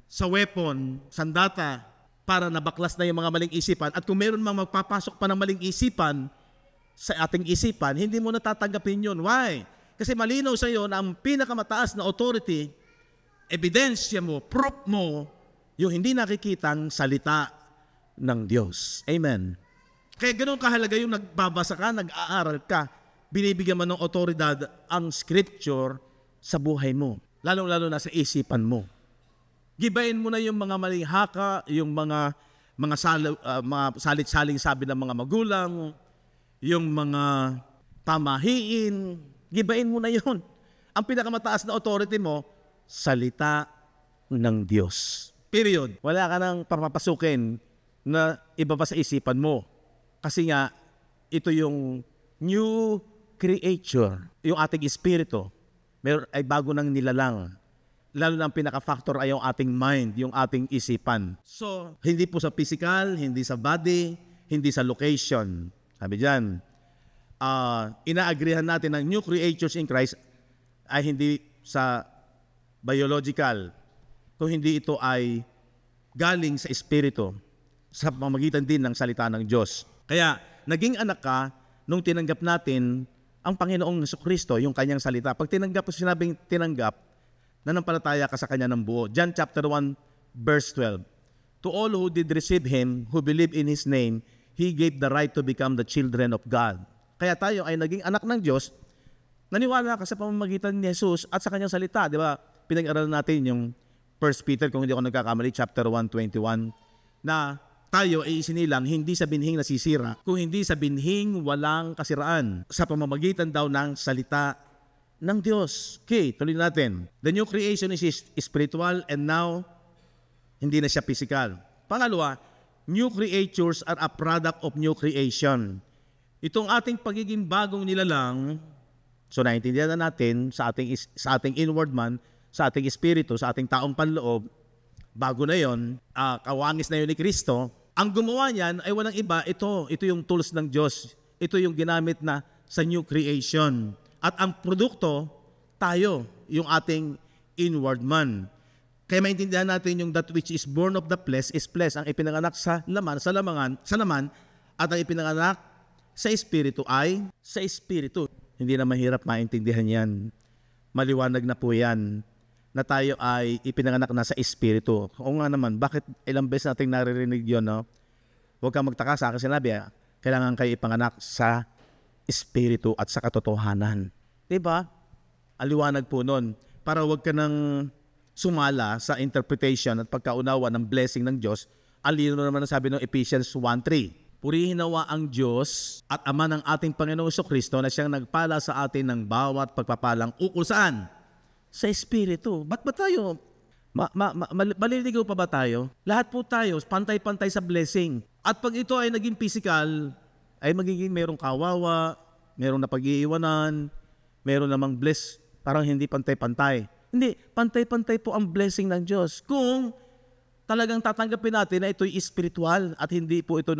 sa weapon, sandata, para nabaklas na yung mga maling isipan. At kung meron mang magpapasok pa ng maling isipan sa ating isipan, hindi mo natatanggapin yun. Why? Kasi malinaw sa iyo na ang pinakamataas na authority, ebidensya mo, proof mo, yung hindi nakikitang salita ng Diyos. Amen. Kaya ganoon kahalaga yung nagbabasa ka, nag-aaral ka, binibigyan mo ng otoridad ang scripture sa buhay mo. Lalong-lalo na sa isipan mo. Gibain mo na yung mga maling haka, yung mga salit-saling sabi ng mga magulang, yung mga pamahiin, gibain mo na yun. Ang pinakamataas na authority mo, salita ng Diyos. Period. Wala ka nang papapasukin na iba pa sa isipan mo. Kasi nga, ito yung new creature. Yung ating espiritu, ay bago nang nilalang. Lalo na ang pinaka-factor ay yung ating mind, yung ating isipan. So, hindi po sa physical, hindi sa body, hindi sa location. Sabi dyan, ina-agreehan natin ng new creatures in Christ ay hindi sa biological, kung hindi ito ay galing sa espiritu, sa pamamagitan din ng salita ng Diyos. Kaya, naging anak ka nung tinanggap natin ang Panginoong Jesucristo, yung kanyang salita. Pag tinanggap, sinabing tinanggap, nanampalataya ka sa kanya ng buo. John chapter 1, verse 12. To all who did receive Him, who believe in His name, He gave the right to become the children of God. Kaya tayo ay naging anak ng Diyos, naniwala ka sa pamamagitan ni Jesus at sa kanyang salita. Di ba? Pinag-aralan natin yung 1 Peter, kung hindi ako nagkakamali, chapter 1:21, na tayo ay isinilang hindi sa binhing nasisira, kung hindi sa binhing walang kasiraan, sa pamamagitan daw ng salita ng Diyos. Okay, tuloy natin. The new creation is spiritual and now hindi na siya physical. Pangalawa, new creatures are a product of new creation. Itong ating pagiging bagong nilalang, so naintindihan na natin sa ating inward man, sa ating espiritu, sa ating taong panloob, bago na yon, kawangis na yun ni Kristo. Ang gumawa niyan ay walang iba, ito yung tools ng Diyos. Ito yung ginamit na sa new creation. At ang produkto, tayo, yung ating inward man. Kaya maintindihan natin yung that which is born of the flesh is flesh. Ang ipinanganak sa laman, at ang ipinanganak sa espiritu ay sa espiritu. Hindi na mahirap maintindihan yan. Maliwanag na po yan na tayo ay ipinanganak na sa espiritu. O nga naman, bakit ilang beses nating naririnig yun, no? Huwag kang magtaka, sa akin sinabi, kailangan kayo ipanganak sa espiritu at sa katotohanan. Diba? Aliwanag po nun. Para huwag ka nang sumala sa interpretation at pagkaunawa ng blessing ng Diyos, alino naman ang sabi ng Ephesians 1:3. Purihin nawa ang Diyos at Ama ng ating Panginoong Jesucristo na siyang nagpala sa atin ng bawat pagpapalang ukol saan? Sa espiritu. Ba't ba tayo? Maliligaw pa ba tayo? Lahat po tayo, pantay-pantay sa blessing. At pag ito ay naging physical, ay magiging merong kawawa, merong napag-iiwanan, meron namang bless, parang hindi pantay-pantay. Hindi, pantay-pantay po ang blessing ng Diyos. Kung talagang tatanggapin natin na ito'y spiritual at hindi po ito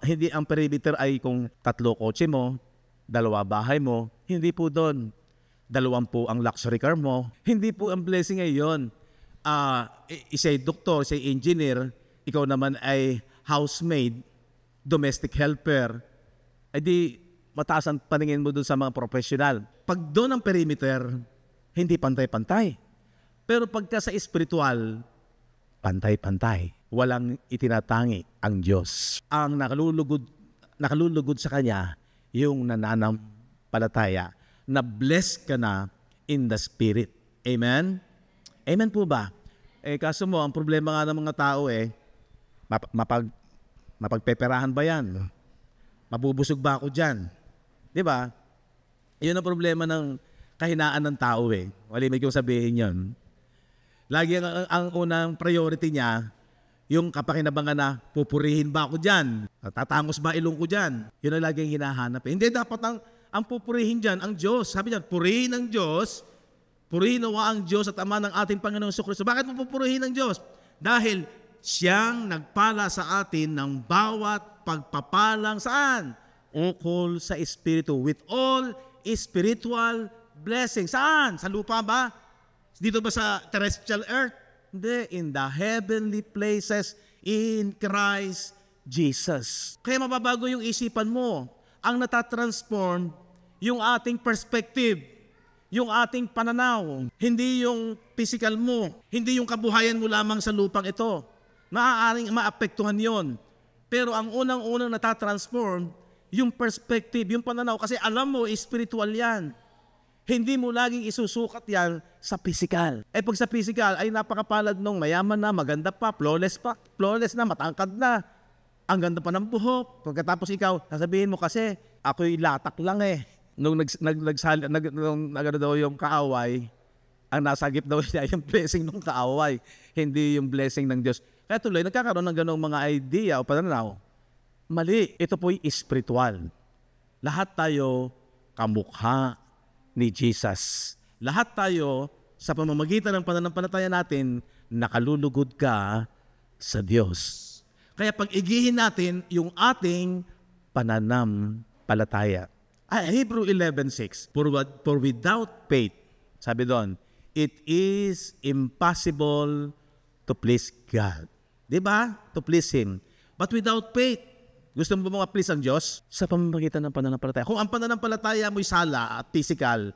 hindi ang perimeter ay kung 3 kotse mo, 2 bahay mo, hindi po doon. 2 po ang luxury car mo. Hindi po ang blessing ay yun. Isa'y doktor, isa'y engineer, ikaw naman ay housemaid, domestic helper, ay di mataas ang paningin mo doon sa mga professional. Pag doon ang perimeter, hindi pantay-pantay. Pero pagka sa espiritual, pantay-pantay. Walang itinatangi ang Diyos. Ang nakalulugod sa Kanya, yung nananampalataya, na blessed ka na in the Spirit. Amen? Amen po ba? Kaso mo, ang problema nga ng mga tao mapagpeperahan ba yan? Mabubusog ba ako dyan? Di ba? Yun ang problema ng kahinaan ng tao Walimig kong sabihin yun. Lagi ang unang priority niya, yung kapakinabangan na pupurihin ba ako dyan? Tatangos ba ilong ko dyan? Yun ang laging hinahanap. Hindi, dapat ang pupurihin dyan, ang Diyos. Sabi niya, purihin ang Diyos, purihin nawa ang Diyos at Ama ng ating Panginoong Jesucristo. Bakit mo pupurihin ang Diyos? Dahil siyang nagpala sa atin ng bawat pagpapalang saan? Ukol sa Espiritu. With all spiritual blessings. Saan? Sa lupa ba? Dito ba sa terrestrial earth? Hindi. In the heavenly places in Christ Jesus. Kaya mababago yung isipan mo. Ang natatransform, yung ating perspective, yung ating pananaw, hindi yung physical mo, hindi yung kabuhayan mo lamang sa lupang ito. Maaaring maapektuhan yon. Pero ang unang-unang natatransform, yung perspective, yung pananaw, kasi alam mo, spiritual yan. Hindi mo laging isusukat yan sa physical. Pag sa physical, ay napakapalad nung mayaman na, maganda pa, flawless na, matangkad na. Ang ganda pa ng buhok. Pagkatapos ikaw, sasabihin mo kasi, ako'y latak lang Nung nagano daw yung kaaway, ang nasagip daw niya yung blessing ng kaaway, hindi yung blessing ng Diyos. Kaya tuloy, nagkakaroon ng ganong mga idea o pananaw. Mali, ito po'y spiritual. Lahat tayo kamukha ni Jesus. Lahat tayo, sa pamamagitan ng pananampalataya natin, nakalulugod ka sa Diyos. Kaya pag-igihin natin yung ating pananampalataya. Hebrew 11:6, For without faith, sabi doon, it is impossible to please God. Diba? To please Him. But without faith, gusto mo ba please ang Diyos? Sa pamamagitan ng pananampalataya. Kung ang pananampalataya mo'y sala at physical,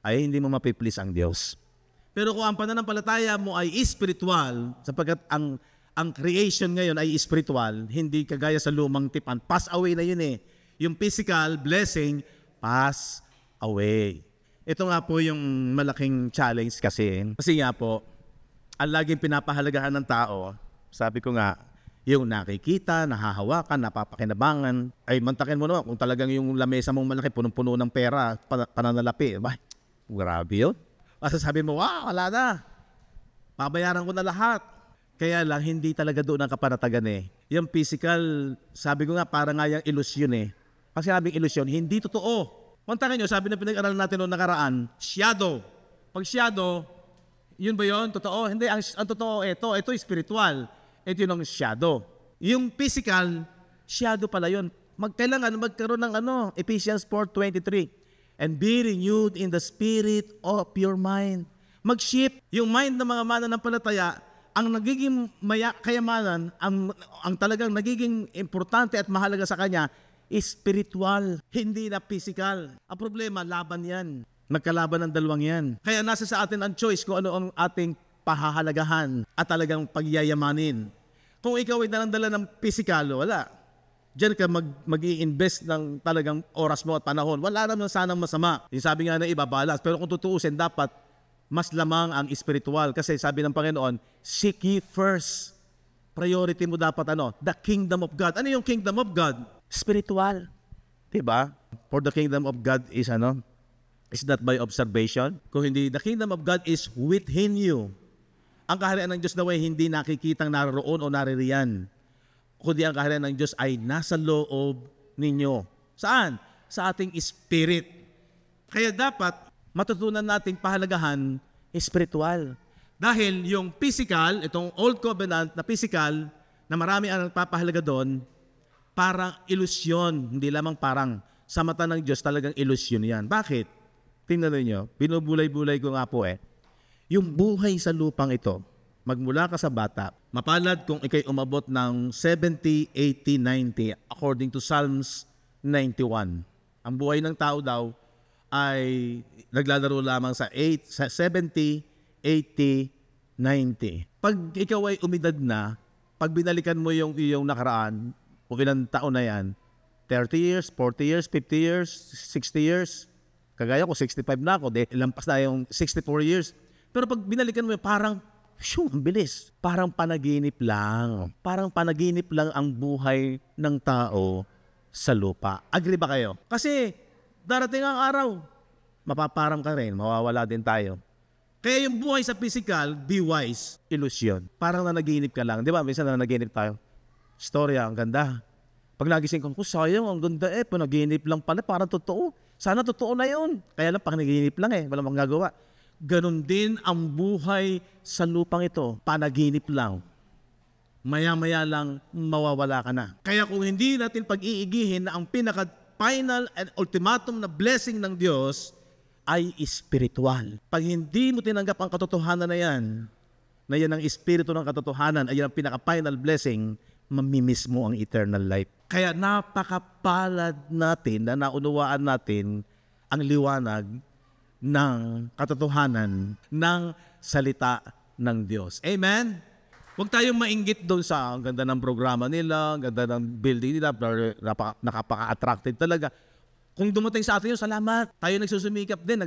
ay hindi mo mapiplease ang Diyos. Pero kung ang pananampalataya mo ay spiritual, sapagkat ang creation ngayon ay spiritual, hindi kagaya sa lumang tipan. Pass away na yun Yung physical blessing, pass away. Ito nga po yung malaking challenge kasi. Kasi nga po, ang laging pinapahalagahan ng tao, sabi ko nga, yung nakikita, nahahawakan, napapakinabangan, ay mantakin mo naman kung talagang yung lamesa mong malaki, punong-puno ng pera, pananalapi. Grabe yun. Kasi sabi mo, wala na. Pabayaran ko na lahat. Kaya lang, hindi talaga doon ang kapanatagan Yung physical, sabi ko nga, parang nga yung ilusyon Kasi sabing ilusyon, hindi totoo. Mantakin nyo, sabi na pinag-aralan natin noong nakaraan, shadow. Pag shadow, yun ba yun? Totoo? Hindi, ang totoo, ito spiritual. Ito yung shadow. Yung physical, shadow pala yun. Kailangan magkaroon ng Ephesians 4:23. And be renewed in the spirit of your mind. Mag-shift. Yung mind ng mga mananampalataya, ang nagiging kayamanan, ang talagang nagiging importante at mahalaga sa kanya, is spiritual, hindi na physical. Ang problema, laban yan. Magkalaban ng dalawang yan. Kaya nasa sa atin ang choice kung ano ang ating pahahalagahan at talagang pagyayamanin. Kung ikaw ay dalandala ng physical, wala. Diyan ka mag-i-invest ng talagang oras mo at panahon. Wala naman sanang masama. Yung sabi nga na iba, balas. Pero kung tutuusin, dapat mas lamang ang spiritual. Kasi sabi ng Panginoon, seek ye first. Priority mo dapat the kingdom of God. Ano yung kingdom of God? Spiritual. Diba? For the kingdom of God is is not by observation. Kung hindi, the kingdom of God is within you. Ang kaharian ng Diyos daw ay hindi nakikitang naroon o naririyan. Kundi ang kaharian ng Diyos ay nasa loob ninyo. Saan? Sa ating spirit. Kaya dapat matutunan nating pahalagahan spiritual. Dahil yung physical, itong old covenant na physical, na marami ang nagpapahalaga doon, parang ilusyon, hindi lamang parang. Sa mata ng Diyos talagang ilusyon yan. Bakit? Tingnan niyo, binubulay-bulay ko nga po yung buhay sa lupang ito, magmula ka sa bata, mapalad kung ikay umabot ng 70, 80, 90 according to Psalms 91. Ang buhay ng tao daw ay naglalaro lamang sa 70, 80, 90. Pag ikaw ay umidad na, pag binalikan mo yung iyong nakaraan, kung ilang taon na yan, 30 years, 40 years, 50 years, 60 years, kagaya ko 65 na ako, lampas na yung 64 years. Pero pag binalikan mo, parang, ang bilis. Parang panaginip lang. Parang panaginip lang ang buhay ng tao sa lupa. Agree ba kayo? Kasi darating ang araw, mapaparam ka rin, mawawala din tayo. Kaya yung buhay sa physical, be wise, ilusyon. Parang nanaginip ka lang. Di ba? Minsan nanaginip tayo. Storya, ang ganda. Pag nagising ko, sayang, ang ganda panaginip lang pala, parang totoo. Sana totoo na yun. Kaya lang, panaginip lang walang magagawa. Ganon din ang buhay sa lupang ito. Panaginip lang. Maya-maya lang, mawawala ka na. Kaya kung hindi natin pag-iigihin na ang pinaka-final and ultimatum na blessing ng Diyos ay spiritual. Pag hindi mo tinanggap ang katotohanan na yan ang espiritu ng katotohanan, ay yan ang pinaka-final blessing, mamimiss mo ang eternal life. Kaya napakapalad natin na naunawaan natin ang liwanag ng katotohanan ng salita ng Diyos. Amen? Huwag tayong mainggit doon sa ang ganda ng programa nila, ang ganda ng building nila, nakapaka-attractive talaga. Kung dumating sa atin yun, salamat. Tayo nagsusumikap din,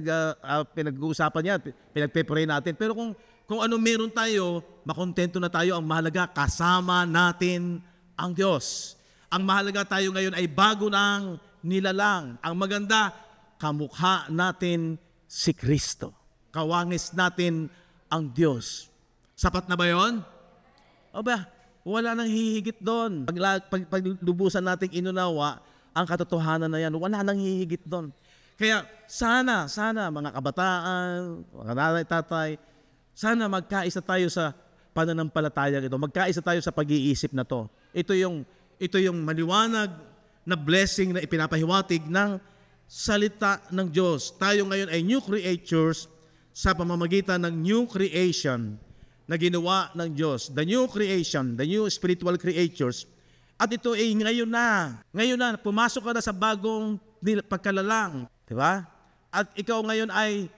pinag-uusapan yan, pinagpe-pray natin. Pero kung ano meron tayo, makontento na tayo. Ang mahalaga, kasama natin ang Diyos. Ang mahalaga tayo ngayon ay bago ng nilalang. Ang maganda, kamukha natin si Kristo. Kawangis natin ang Diyos. Sapat na ba yun? Aba, wala nang hihigit doon. Pag lubusan nating inunawa ang katotohanan na yan, wala nang hihigit doon. Kaya sana mga kabataan, mga nanay, tatay, sana magkaisa tayo sa pananampalataya ito. Magkaisa tayo sa pag-iisip na to. Ito yung maliwanag na blessing na ipinapahiwatig ng salita ng Diyos. Tayo ngayon ay new creatures sa pamamagitan ng new creation na ginawa ng Diyos. The new creation, the new spiritual creatures. At ito ay ngayon na. Ngayon na, pumasok ka na sa bagong pagkalalang. Diba? At ikaw ngayon ay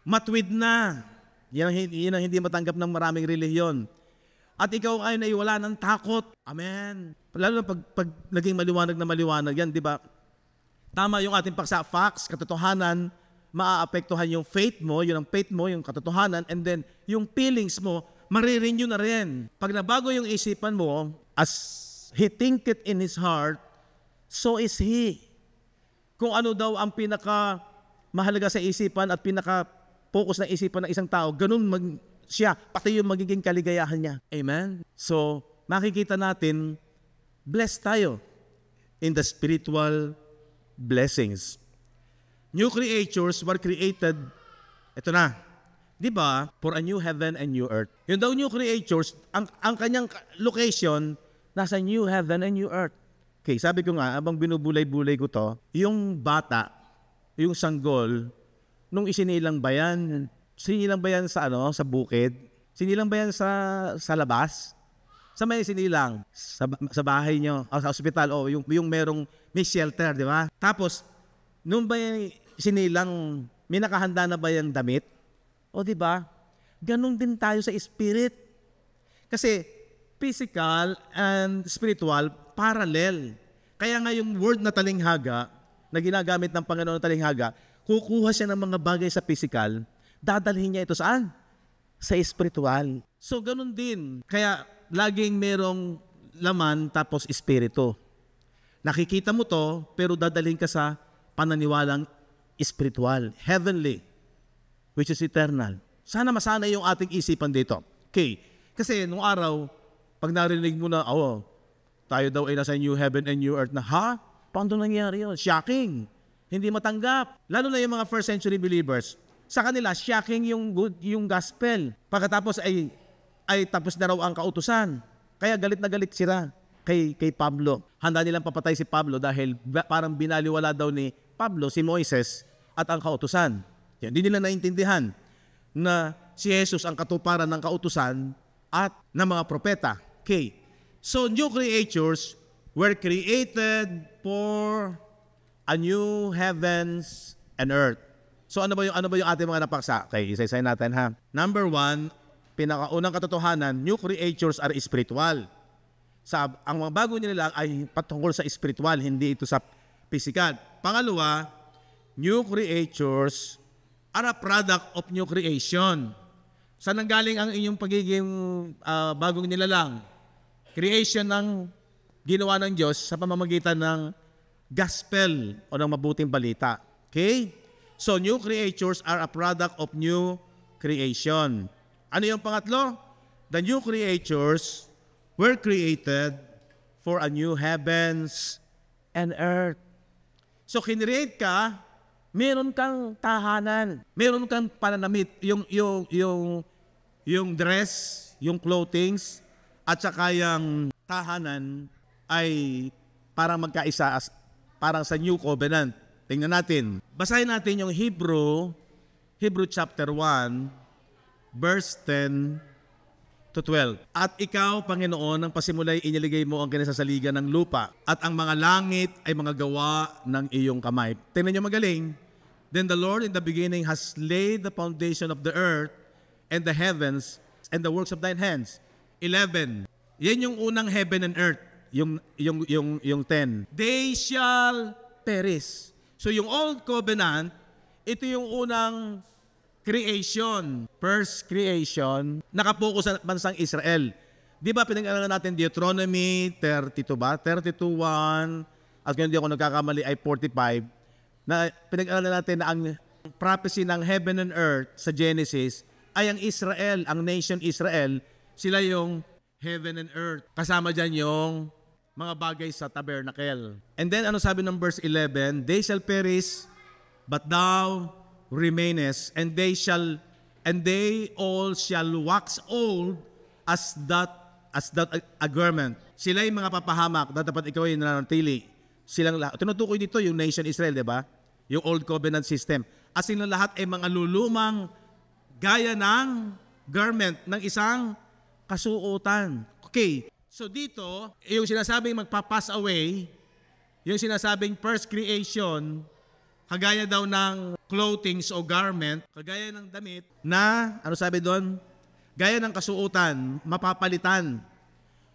matuwid na. Yan ang hindi matanggap ng maraming relihiyon. At ikaw ngayon ay wala ng takot. Amen. Lalo na pag naging maliwanag yan, di ba? Tama yung ating paksa, facts, katotohanan, maaapektuhan yung faith mo, yun ang faith mo, yung katotohanan, and then yung feelings mo, marirenew na rin. Pag nabago yung isipan mo, as he thinketh in his heart, so is he. Kung ano daw ang pinaka mahalaga sa isipan at pinaka focus ng isipan ng isang tao, ganun siya, pati yung magiging kaligayahan niya. Amen? So, makikita natin, blessed tayo in the spiritual blessings. New creatures were created, ito na, di ba, for a new heaven and new earth. Yung daw new creatures, ang kanyang location, nasa new heaven and new earth. Okay, sabi ko nga, abang binubulay-bulay ko to, yung bata, yung sanggol, nung isinilang ba yan? Sinilang ba yan sa sa bukid? Sinilang ba yan sa labas? Sa may sinilang? Sa bahay nyo? O sa ospital? O yung may shelter, di ba? Tapos, nung ba yan sinilang, may nakahanda na ba yung damit? O di ba? Ganon din tayo sa spirit. Kasi, physical and spiritual, parallel. Kaya nga yung word na talinghaga, na ginagamit ng Panginoon na talinghaga, kukuha siya ng mga bagay sa physical, dadalhin niya ito saan? Sa spiritual. So, ganun din. Kaya, laging merong laman tapos espiritu. Nakikita mo to, pero dadalhin ka sa pananiwalang spiritual, heavenly, which is eternal. Sana masana yung ating isipan dito. Okay. Kasi nung araw, pag narinig mo na, tayo daw ay nasa new heaven and new earth na, paano nangyari yun? Shocking. Hindi matanggap. Lalo na yung mga first century believers. Sa kanila, shocking yung gospel. Pagkatapos ay tapos na raw ang kautusan. Kaya galit na galit sila kay Pablo. Handa nilang papatay si Pablo dahil parang binaliwala daw ni Pablo si Moises at ang kautusan. Hindi nila naintindihan na si Jesus ang katuparan ng kautusan at ng mga propeta. Okay. So, new creatures were created for a new heavens and earth. So ano ba yung ating mga napaksa? Okay, isa-isay natin ha. Number 1, pinakaunang katotohanan, new creatures are spiritual. Ang mga bago nila ay patungkol sa spiritual, hindi ito sa physical. Pangalawa, new creatures are a product of new creation. Saan nanggaling ang inyong pagiging bagong nilalang? Creation ng ginawa ng Diyos sa pamamagitan ng gospel o ng mabuting balita. Okay? So, new creatures are a product of new creation. Ano yung pangatlo? The new creatures were created for a new heavens and earth. So, kinreate ka Meron kang tahanan. Meron kang pananamit. Yung dress, yung clothings, at saka yung tahanan ay parang magkaisa, parang sa New Covenant. Tingnan natin. Basahin natin yung Hebrew chapter 1, verse 10 to 12. At ikaw, Panginoon, nang pasimulay iniligay mo ang kinasasaligan ng lupa, at ang mga langit ay mga gawa ng iyong kamay. Tingnan nyo magaling. Then the Lord in the beginning has laid the foundation of the earth and the heavens and the works of thine hands. 11. Yan yung unang heaven and earth. Yung 10. They shall perish. So yung Old Covenant, ito yung unang creation, first creation, nakapokus sa bansang Israel. Di ba pinag-aralan natin Deuteronomy 32 ba? 32:1, at kung hindi ako nagkakamali ay 45, na pinag-aralan natin na ang prophecy ng heaven and earth sa Genesis ay ang Israel, ang nation Israel, sila yung heaven and earth. Kasama dyan yung mga bagay sa tabernacle. And then ano sabi ng verse 11? They shall perish, but thou remainest, and they all shall wax old as that a garment. Sila yung mga papahamak, dapat ikaw ay nananatili. Silang lahat. Tinutukoy dito yung nation Israel, di ba? Yung Old Covenant system. As silang lahat ay mga lulumang gaya ng garment ng isang kasuotan. Okay. So dito, yung sinasabing magpa-pass away, yung sinasabing first creation, kagaya daw ng clothings o garment, kagaya ng damit na, ano sabi doon? Gaya ng kasuotan, mapapalitan.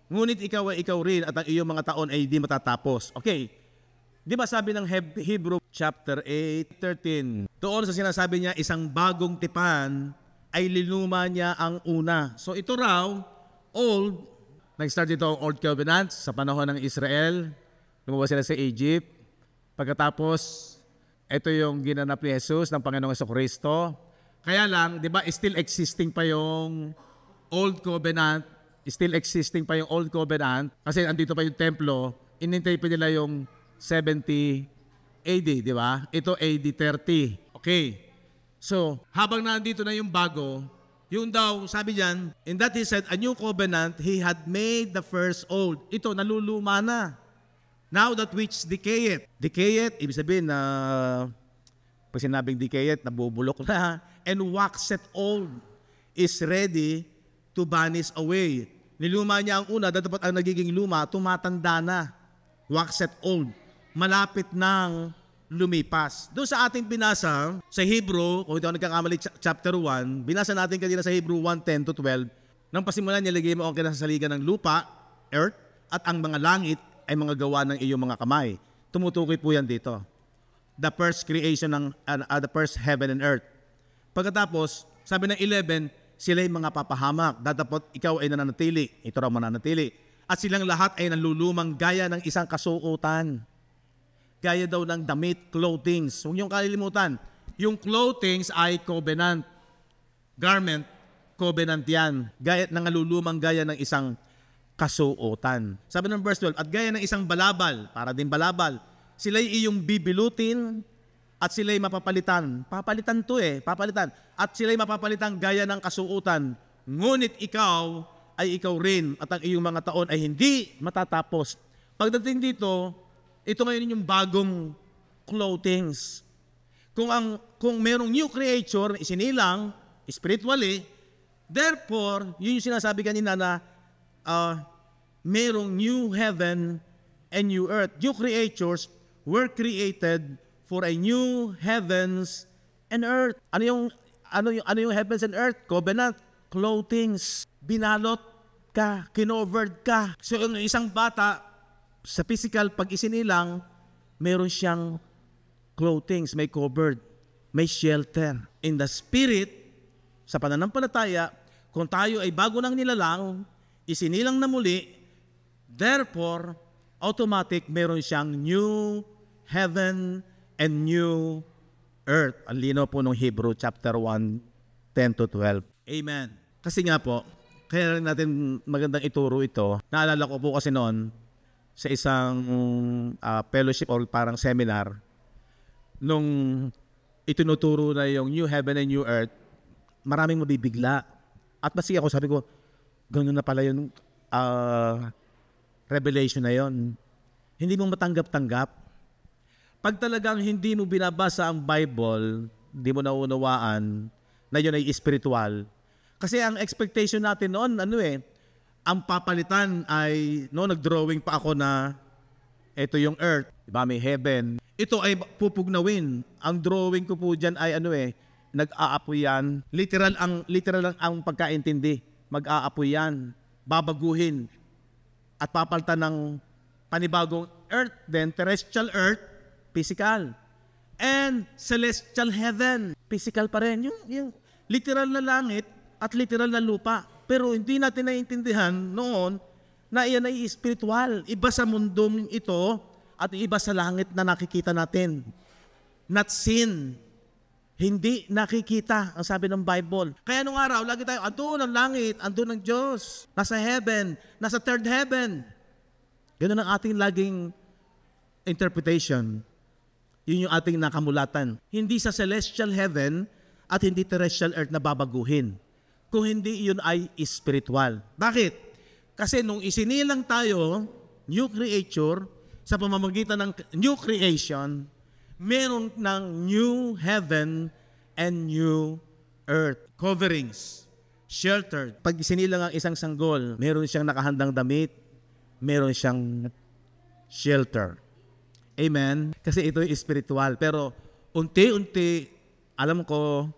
Ngunit ikaw ay ikaw rin at ang iyong mga taon ay di matatapos. Okay. Di ba sabi ng Hebrew chapter 8:13? Doon sa sinasabi niya, isang bagong tipan ay linuma niya ang una. So ito raw, old, nag-start ito ang Old Covenant sa panahon ng Israel. Lumabas sila sa Egypt. Pagkatapos, ito yung ginanap ni Jesus ng Panginoong Jesucristo. Kaya lang, di ba, still existing pa yung Old Covenant. Still existing pa yung Old Covenant. Kasi andito pa yung templo. Inintay pa nila yung 70 AD, di ba? Ito AD 30. Okay. So, habang nandito na yung bago, yung daw, sabi diyan, in that he said, a new covenant, he had made the first old. Ito, naluluma na. Now that which decayeth. Decayeth, ibig sabihin na, pag sinabing decayeth, nabubulok na, and waxeth old, is ready to vanish away. Niluma niya ang una, dapat ang nagiging luma, tumatanda na. Waxeth old. Malapit nang lumipas. Doon sa ating binasa, sa Hebrew, kung ito ang nagkakamali, chapter 1, binasa natin kanina sa Hebrew 1:10 to 12, nang pasimulan niya, lagay mo ang kinasasaligan ng lupa, earth, at ang mga langit ay mga gawa ng iyong mga kamay. Tumutukoy po yan dito. The first creation ng the first heaven and earth. Pagkatapos, sabi ng 11, sila ay mga papahamak. Datapot ikaw ay nananatili. Ito raw mananatili. At silang lahat ay nanlulumang gaya ng isang kasuotan. Gaya daw ng damit, clothings. Huwag niyong kalilimutan. Yung clothings ay covenant. Garment, covenant yan. Gaya ng nalulumang gaya ng isang kasuotan. Sabi ng verse 12, at gaya ng isang balabal, para din balabal, sila'y iyong bibilutin at sila'y mapapalitan. Papalitan to papalitan. At sila'y mapapalitan gaya ng kasuotan. Ngunit ikaw ay ikaw rin at ang iyong mga taon ay hindi matatapos. Pagdating dito, ito ngayon yung bagong clothings. Kung merong new creature na isinilang spiritually, therefore, yun yung sinasabi kanina na merong new heaven and new earth. New creatures were created for a new heavens and earth. Ano yung heavens and earth? Covenant, clothings, binalot ka, kinovered ka. So yung isang bata sa physical pag isinilang, meron siyang clothings, may covered, may shelter. In the spirit, sa pananampalataya, kung tayo ay bago nang nilalang, isinilang na muli, therefore, automatic meron siyang new heaven and new earth. Ang lino po ng Hebrew chapter 1:10 to 12. Amen. Kasi nga po, kaya rin natin magandang ituro ito. Naalala ko po kasi noon sa isang fellowship or parang seminar, nung itinuturo na yung new heaven and new earth, maraming mabibigla. At masaya ako, sabi ko, gano'n na pala yung revelation na yon. Hindi mo matanggap-tanggap. Pag talagang hindi mo binabasa ang Bible, hindi mo naunawaan na yun ay spiritual. Kasi ang expectation natin noon, ang papalitan ay, nag-drawing pa ako na ito yung earth, diba, may heaven. Ito ay pupugnawin. Ang drawing ko po dyan ay nag-aapoy yan. Literal ang pagkaintindi. Mag-aapoy yan. Babaguhin. At papalitan ng panibagong earth, then terrestrial earth, physical. And celestial heaven, physical pa rin. Yung literal na langit at literal na lupa. Pero hindi natin naiintindihan noon na iyan ay spiritual. Iba sa mundong ito at iba sa langit na nakikita natin. Not seen. Hindi nakikita, ang sabi ng Bible. Kaya nung araw, lagi tayo, andun ang langit, andun ang Diyos. Nasa heaven, nasa third heaven. Ganun ang ating laging interpretation. Yun yung ating nakamulatan. Hindi sa celestial heaven at hindi terrestrial earth na babaguhin. Kung hindi, yun ay spiritual. Bakit? Kasi nung isinilang tayo, new creature, sa pamamagitan ng new creation, meron ng new heaven and new earth. Coverings, shelter. Pag isinilang ang isang sanggol, meron siyang nakahandang damit, meron siyang shelter. Amen? Kasi ito ay spiritual. Pero unti-unti, alam ko,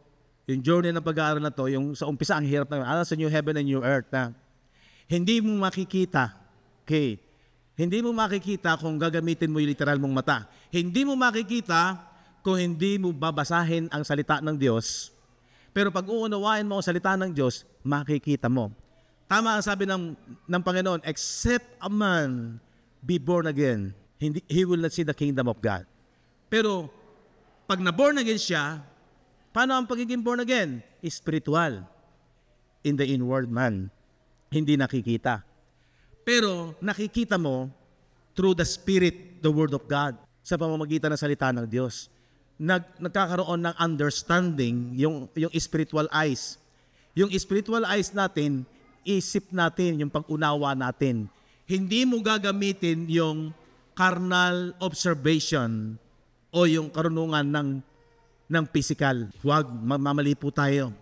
yung journey ng pag-aaral na to, yung sa umpisa, ang hirap na yun, sa new heaven and new earth na hindi mo makikita. Okay? Hindi mo makikita kung gagamitin mo yung literal mong mata. Hindi mo makikita kung hindi mo babasahin ang salita ng Diyos. Pero pag uunawain mo ang salita ng Diyos, makikita mo. Tama ang sabi ng Panginoon, except a man be born again, he will not see the kingdom of God. Pero pag na-born again siya, paano ang pagiging born again? Spiritual. In the inward man. Hindi nakikita. Pero nakikita mo through the Spirit, the Word of God, sa pamamagitan ng salita ng Diyos. Nagkakaroon ng understanding, yung spiritual eyes. Yung spiritual eyes natin, isip natin, yung pag-unawa natin. Hindi mo gagamitin yung carnal observation o yung karunungan ng physical. Huwag, mamali po tayo.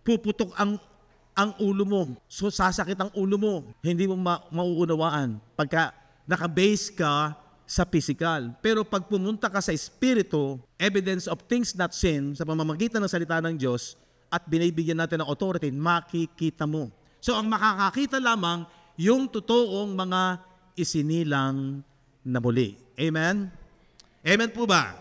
Puputok ang ulo mo. So sasakit ang ulo mo. Hindi mo mauunawaan pagka naka-base ka sa physical. Pero pag pumunta ka sa espiritu, evidence of things not seen, sa pamamagitan ng salita ng Diyos, at binibigyan natin ng authority, makikita mo. So ang makakakita lamang, yung totoong mga isinilang na muli. Amen? Amen po ba?